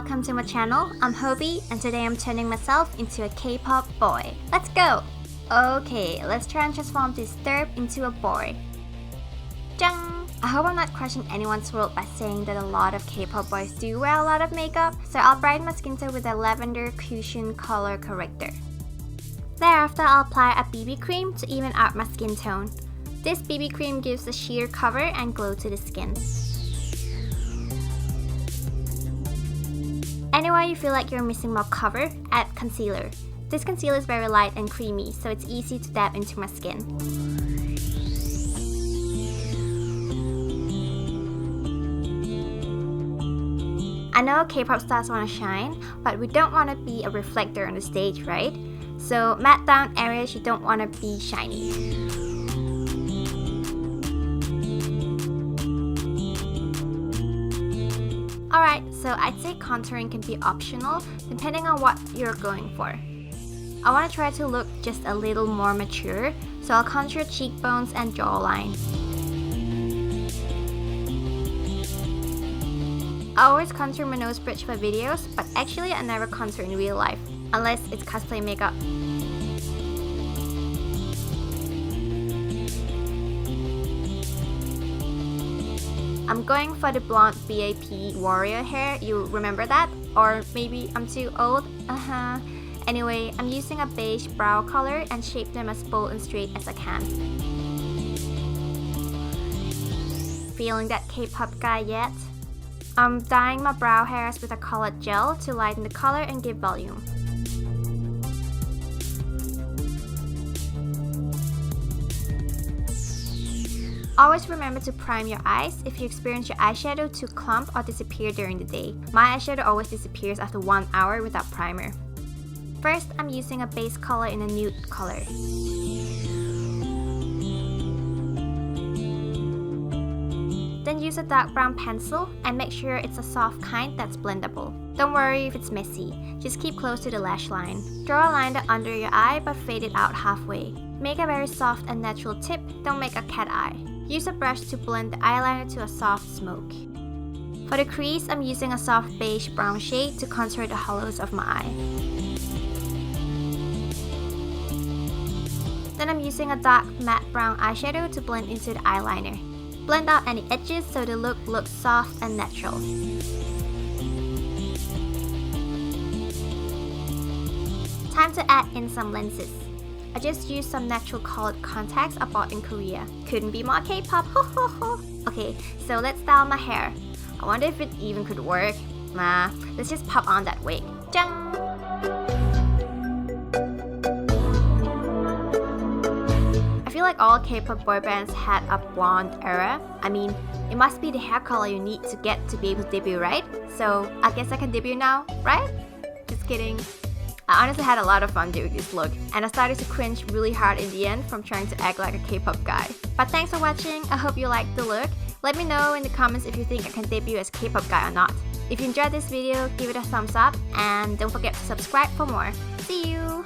welcome to my channel. I'm Hopy and today I'm turning myself into a K-pop boy. Let's go! Okay, let's try and transform this derp into a boy. Jang! I hope I'm not crushing anyone's world by saying that a lot of K-pop boys do wear a lot of makeup, so I'll brighten my skin tone with a lavender cushion color corrector. Thereafter, I'll apply a BB cream to even out my skin tone. This BB cream gives a sheer cover and glow to the skin. Anywhere you feel like you're missing more cover, add concealer. This concealer is very light and creamy, so it's easy to dab into my skin. I know K-pop stars want to shine, but we don't want to be a reflector on the stage, right? So matte down areas you don't want to be shiny. Alright, so I'd say contouring can be optional depending on what you're going for. I want to try to look just a little more mature, so I'll contour cheekbones and jawline. I always contour my nose bridge for videos, but actually I never contour in real life, unless it's cosplay makeup. I'm going for the blonde BAP warrior hair, you remember that? Or maybe I'm too old? Anyway, I'm using a beige brow color and shape them as bold and straight as I can. Feeling that K-pop guy yet? I'm dyeing my brow hairs with a colored gel to lighten the color and give volume. Always remember to prime your eyes if you experience your eyeshadow to clump or disappear during the day. My eyeshadow always disappears after 1 hour without primer. First, I'm using a base color in a nude color. Then use a dark brown pencil and make sure it's a soft kind that's blendable. Don't worry if it's messy, just keep close to the lash line. Draw a line under your eye but fade it out halfway. Make a very soft and natural tip, don't make a cat eye. Use a brush to blend the eyeliner to a soft smoke. For the crease, I'm using a soft beige brown shade to contour the hollows of my eye. Then I'm using a dark matte brown eyeshadow to blend into the eyeliner. Blend out any edges so the look looks soft and natural. Time to add in some lenses. I just used some natural colored contacts I bought in Korea. Couldn't be more K-pop, ho ho ho! Okay, so let's style my hair. I wonder if it even could work. Nah, let's just pop on that wig. Jang! I feel like all K-pop boy bands had a blonde era. I mean, it must be the hair color you need to get to be able to debut, right? So I guess I can debut now, right? Just kidding. I honestly had a lot of fun doing this look, and I started to cringe really hard in the end from trying to act like a K-pop guy. But thanks for watching, I hope you liked the look. Let me know in the comments if you think I can debut as K-pop guy or not. If you enjoyed this video, give it a thumbs up, and don't forget to subscribe for more. See you!